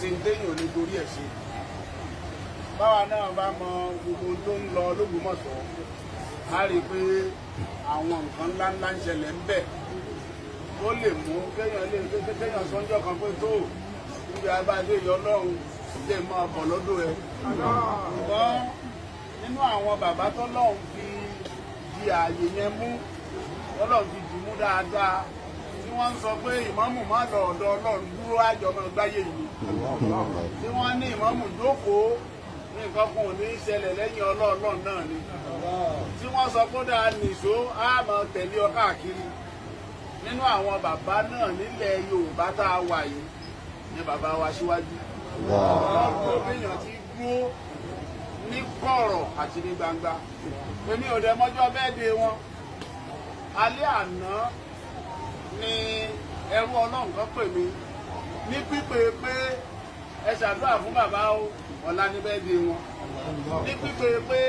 sí téèyàn nítorí ẹ̀ ṣe báwa náà bá mọ gbogbo tó ń lọ l'Ógbómọ̀ṣọ́ a rí i pé àwọn nǹkan ńláńlá ń ṣẹlẹ̀ ń bẹ̀ tó lè mú kéèyàn sọ́njọ́ kan pé tó níbi abájọ́ ìyọ́ Ọlọ́run lè máa bọ̀ lọ́dọ̀ ẹ̀ ṣùgbọ́n nínú àwọn bàbá tó lọ́hùn fi di ààyè yẹn mú Ọlọ́run fi dì mú dáadáa tí wọ́n ń sọ pé ìmáàmù má lọ ọ̀dọ̀ Ọlọ́run dúró àjọmọ̀ gbáyé yìí tí wọ́n ní ìmáàmù jókòó ní nǹkan kan ò ní í ṣẹlẹ̀ lẹ́yìn Ọlọ́run náà ni tí wọ́n sọ pé dáa nìṣó á máa tẹ̀lé ọ káàkiri nínú àwọn bàbá náà nílẹ̀ Yorùbá tá a wà yìí ni bàbá wa Síwájú ọlọ́run béèyàn ti dúró ní kọ̀rọ̀ àti ní gbangba èmi ò dẹ̀ mọ́jọ́ bẹ́ẹ̀dé wọn alẹ́ àná ni ẹrú Ọlọ́run kan pè mí ní pípé pé ẹ ṣàdúrà fún bàbá o ọ̀la ní bẹ́ẹ̀dé wọn ní pípé pé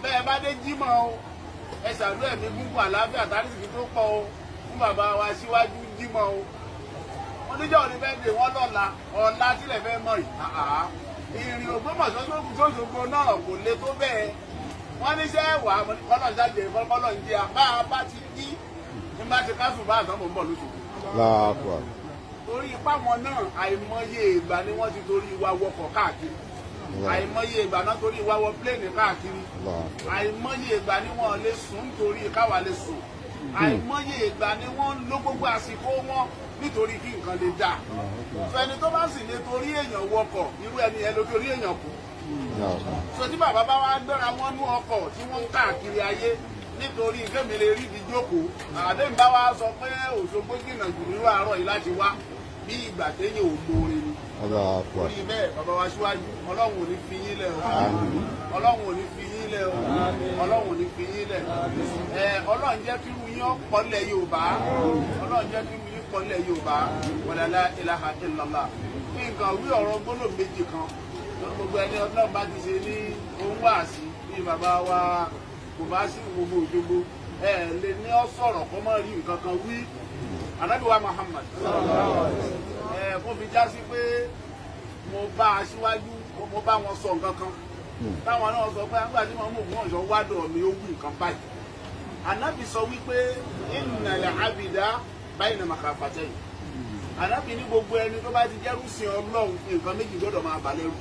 bẹ́ẹ̀ bá dé Jímọ̀ o ẹ ṣàdúrà ẹ̀mí gúngún àlàáfíà tárísìkì tó pọ̀ o fún bàbá wa Síwájú Jímọ̀ o wọ́n níjọ́ ní bẹ́ẹ̀dé wọn lọ́la ọ̀la tílẹ̀ fẹ́ mọ̀ yìí ìrìn Ògbómọ̀ṣọ́ sóṣogbo náà kò le tó bẹ́ẹ̀ wọ́n níṣẹ́ wà kọ́lọ̀ jáde kọ́lọ̀ ń jẹ́ apá bá ti dí ní bá ti kásùn bá àtọ́ mọ̀ ń bọ̀ lóṣù. torí ipá wọn náà àìmọye ìgbà ni wọ́n ti torí wa wọkọ̀ káàkiri àìmọye ìgbà náà torí wa wọ pléènì káàkiri àìmọye ìgbà ni wọ́n lè sùn nítorí káwa lè sùn àìmọye ìgbà ni wọ́n ń lo gbogbo àsìkò wọn nítorí kí nǹkan lè dáa fẹni tó bá sì lè torí èèyàn wọkọ̀ irú ẹni ẹ ló torí èèyàn kù so tí bàbá bá wá gbéra wọn nú ọkọ̀ tí wọ́n ń káàkiri ayé nítorí kémi lè rí ìdíjókòó àdéhùn bá wá sọ pé Òṣogbo jìnnà jù nínú àárọ̀ yìí láti wá bí ìgbà téèyàn ò lóore ni orí bẹ́ẹ̀ bàbá wa Síwájú Ọlọ́run ò ní fi yín lẹ̀ o Ọlọ́run ò ní fi yín lẹ̀ o Ọlọ́run ò ní fi yín lẹ̀ Ọlọ́run jẹ́ kí irú yín ọ̀pọ̀ lẹ̀ Yorùbá Ọlọ́run jẹ́ kí irú yín pọ̀ lẹ̀ Yorùbá wala la ilaha illallah ní nǹkan wí ọ̀rọ̀ gbólóhùn méjì kan gbogbo ẹni Ọlọ́run bá ti ṣe ní ohun wàásí bí bàbá wa kò bá sí gbogbo Òjogbo lè ní ọ sọ̀rọ̀ kọ́ mọ́ rí nǹkan kan wí Ànábì wa Muhammad kó fi já sí pé mo bá Aṣíwájú mo bá wọn sọ nǹkan kan táwọn náà sọ pé nígbà tí wọn mú Ògbómọ̀ṣọ́ wádọ̀ mi ó wí nǹkan báyìí Ànábì sọ wípé innal abida bayna makhafatayn Ànábì ní gbogbo ẹni tó bá ti jẹ́rú sí Ọlọ́run nǹkan méjì gbọ́dọ̀ máa bà lẹ́rù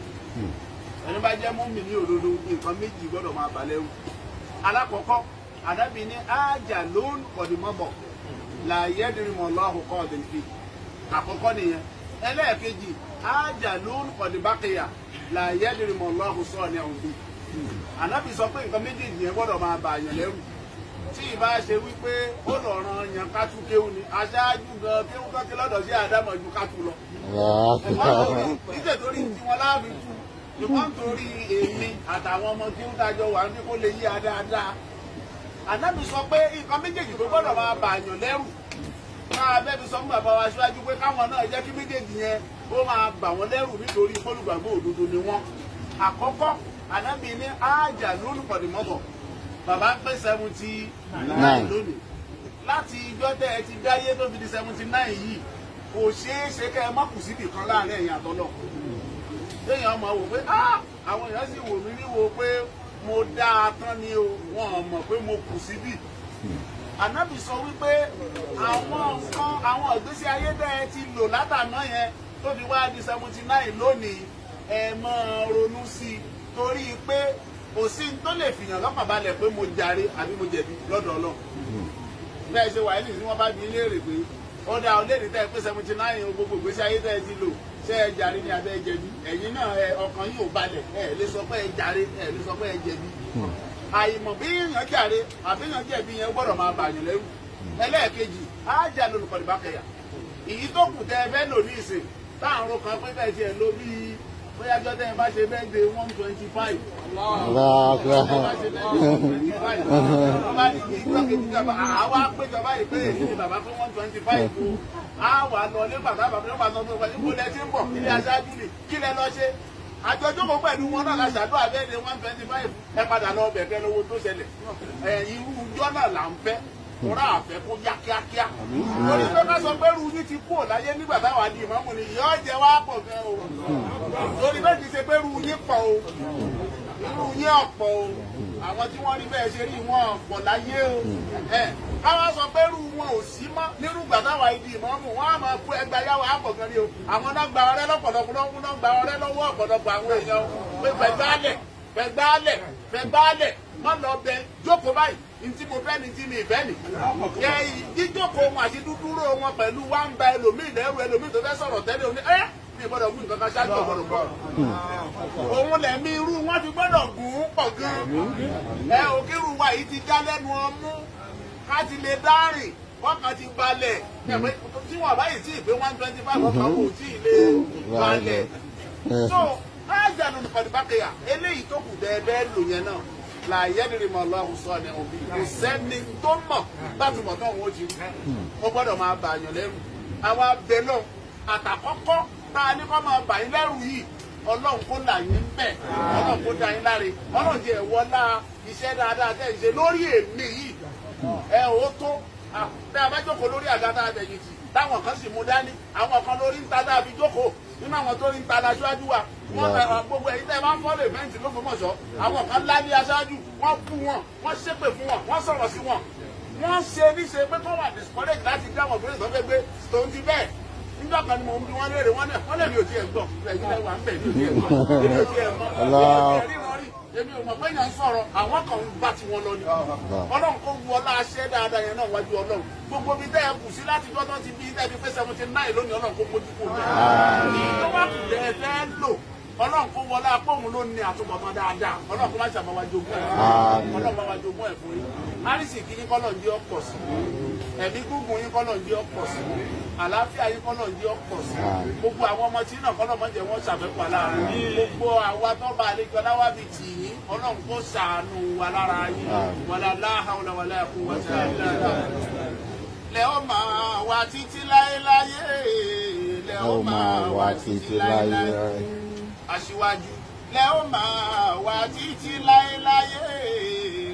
ẹni bá jẹ́ mùmínì òdodo nǹkan méjì gbọ́dọ̀ máa bà lẹ́rù alákọ̀ọ́kọ́ Ànábì ní ajalun qad mada la yadri ma Allahu qadin fi àkọ́kọ́ nìyẹn ẹlẹ́ẹ̀kejì ajalun qad baqiya la yadri ma Allahu sani'un fi Ànábì sọ pé nǹkan méjèèjì yẹn gbọ́dọ̀ máa bà yàn lẹ́rù tí ìbá ṣe wípé ó lọ ran yàn kátú kéwù ni aṣáájú gan kéwù kọ́kí lọ́dọ̀ sí àdámọ̀ ju kátú lọ nítorí tí wọn láàbí tú ṣùgbọ́n nítorí èmi àtàwọn ọmọ tí ó dájọ́ wà ní kó lè yí a dáadáa Ànábì sọ pé nǹkan méjèèjì tó gbọ́dọ̀ máa bà yàn lẹ́rù máa bẹ́ẹ̀ fi sọ fún bàbá wa Síwájú pé káwọn náà jẹ́ kí méjèèjì yẹn ó máa bà wọ́n lẹ́rù nítorí olùgbàgbọ́ òdodo ni wọ́n àkọ́kọ́ Ànábì ní ajalun qad mada bàbá pé 79 lónìí láti ìjọ́ tẹ́ ẹ ti dáyé tó fi di 79 yìí kò ṣeé ṣe kẹ́ ẹ má kù síbì kan láàrin ẹ̀yin àtọ́lọ́ téèyàn máa wò pé àwọn èèyàn sì wò mí níwò pé mo dáa tán ni o wọn mọ̀ pé mo kù síbì Ànábì sọ wípé àwọn nǹkan àwọn ìgbésí ayé tẹ́ ẹ ti lò látàná yẹn tó fi wá di 79 lónìí ẹ máa ronú sí i torí pé kò sí tó lè fìyàn lọ́kàn balẹ̀ pé mo jàre àbí mo jẹ̀bi lọ́dọ̀ Ọlọ́run bẹ́ẹ̀ ṣe wà ní ìsìn wọn bá bí léèrè pé ó dá ọ léèrè tẹ́ ẹ pé 79 gbogbo ìgbésí ayé tẹ́ ẹ ti lò ṣé ẹ jàre ní abẹ́ jẹ̀bi ẹ̀yin náà ọkàn yìí ò balẹ̀ ẹ lè sọ pé ẹ jàre ẹ lè sọ pé ẹ jẹ̀bi àìmọ̀ bí èèyàn jàre àbí èèyàn jẹ̀bi yẹn gbọ́dọ̀ máa bàyàn lẹ́rù ẹlẹ́ẹ̀kejì ajalun qad baqiya èyí tó kù tẹ́ ẹ fẹ́ lò ní ìsìn táàrùn kan pé bẹ́ẹ̀ tiẹ̀ ló bí bóyá jọ́ tẹ́ ẹ bá ṣe bẹ́ẹ̀ de 125 àwa péjọba yìí pé èyí ni bàbá fún 125 o àwa lọ ní bàbá bàbá ní bàbá tó wọlé kó lẹ ti ń bọ̀ ilé aṣáájú ni kí lẹ lọ ṣe àjọjọpọ̀ pẹ̀lú wọn náà la ṣàdúrà bẹ́ẹ̀ de 125 ẹ padà lọ bẹ̀kẹ́ lówó tó ṣẹlẹ̀ irú ìjọ náà là ń fẹ́ kóra àfẹ́ kó yá kíákíá lórí pé ká sọ pé irú yín ti kú láyé nígbà táwa di ìmáàmù ni yóò jẹ wá pọ̀ gan o lórí bẹ́ẹ̀ kì í ṣe pé irú yín pọ̀ o irú yín ọ̀pọ̀ o àwọn tí wọ́n rí bẹ́ẹ̀ ṣe rí wọn ọ̀pọ̀ láyé o káwá sọ pé irú wọn ò sí mọ́ nírú ìgbà táwa di ìmáàmù wọn á máa kú ẹgbẹ́ yáwó àpọ̀ gan ni o àwọn náà gba ọrẹ́ lọ́pọ̀lọpọ̀ náà gba ọrẹ́ lọ́wọ́ ọ̀pọ̀lọpọ̀ àwọn èèyàn pé fẹ̀gbálẹ̀ má lọ bẹ jókòó báyìí ntí mo fẹ́ ni tí mi fẹ́ ni. jíjókòó wọn àti dúdúró wọn pẹ̀lú wá ń ba ẹlòmíì lẹ́rù ẹlòmíì tó fẹ́ sọ̀rọ̀ tẹ́lẹ̀ òní mi gbọ́dọ̀ gún nǹkan kan ṣáájú ọ̀gbọ́dọ̀ gbọ́. òun lẹ̀mí irú wọn fi gbọ́dọ̀ gùn ún pọ̀ gan-an. òkèrú wa yìí ti já lẹ́nu ọmú ká ti lè dárìn wọ́n kan ti balẹ̀ tí wọ́n báyìí tí ì pé 125 ọkàn kò tí ì lè balẹ̀. so ájànù nìkọ̀dìbákẹ́yà eléyìí tó kù dẹ́ẹ́dẹ́ lò yẹn náà láàyè ní ìmọ̀ ọlọ́run sọ ni òbí kò sẹ́ni tó mọ̀ láti mọ̀ náà wọ́n ti rí ó gbọ́dọ̀ máa bà yàn lẹ́rù àwọn abẹ náà àtàkọ́kọ́ tá a ní kọ́ máa bà yín lẹ́rù yìí ọlọ́run kó là yín bẹ̀ ọlọ́run kó da yín láre ọlọ́run ti ẹ̀wọ́ lá iṣẹ́ dáadáa tẹ̀ ṣe lórí èmi yìí ó tó tẹ́ a bá jókòó lórí àga tá a bẹ̀yìn tì táwọn kan sì mú dání àwọn kan lórí ń ta dábì jókòó nínú àwọn tó rí ń ta aṣáájú wa wọ́n lẹ gbogbo èyí tẹ́ bá ń fọ́lọ̀ ìfẹ́ǹtì l'Ógbómọ̀ṣọ́ àwọn kan lálé aṣáájú wọ́n bú wọn wọ́n ṣépè fún wọn wọ́n sọ̀rọ̀ sí wọn wọ́n ṣe níṣe pé kó wà discourage láti dá wọn obìnrin sọ́fẹ́ gbé tòun ti bẹ́ẹ̀ níjọ́ kan ni mò ń bí wọ́n léèrè wọ́n lè mi ò tiẹ̀ gbọ́ ẹ̀yin lẹ́ wà ń bẹ̀ mi ò tiẹ̀ mọ́ èmi ò mọ̀ pé yẹn ń sọ̀rọ̀ àwọn kan ń bá tiwọn lọ ni ọlọ́run kó wu ọlá aṣẹ́ dáadáa yẹn náà wájú ọlọ́run gbogbo bí tẹ́ ẹ kù sí láti gbọ́dọ̀ ti bí tẹ́ ẹ fi pé 79 lónìí ọlọ́run kó mójú kó bẹ́ẹ̀ tó bá kù tẹ́ ẹ fẹ́ lò ọlọ́run kó wọlé apóhùn ló ní àtúbọ̀tán dáadáa ọlọ́run kó má ṣàbáwá jogún ẹ̀ ọlọ́run bá wá jogún ẹ̀ fún yín àrísìkí yín kọ́lọ̀ ń jẹ́ ọ̀pọ̀ sí ẹ̀mí gúngùn yín kọ́lọ̀ ń jẹ́ ọ̀pọ̀ sí àlàáfíà yín kọ́lọ̀ ń jẹ́ ọ̀pọ̀ sí gbogbo àwọn ọmọ tí náà kọ́lọ̀ mọ́jẹ wọ́n ṣàfẹ́kọ̀ọ́ lára gbogbo àwa tó bá àlejò aláwábì tì yín ọlọ́run kó ṣàánú wa lára yín wàlá láhàúlà wàlá quwwata illa billah lẹ́ ó máa wà títí láéláyé lẹ́ ó máa wà títí láéláyé aṣíwájú lẹ́ ó máa wà títí láéláyé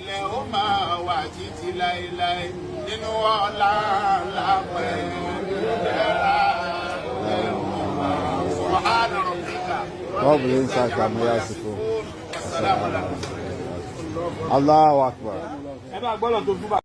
lẹ́ ó máa wà títí láéláé nínú ọlá lápẹ́ ìdẹ̀ra lẹ́ ó máa subhana rabbika rabbil izzati amma yasifun. Allahu akbar.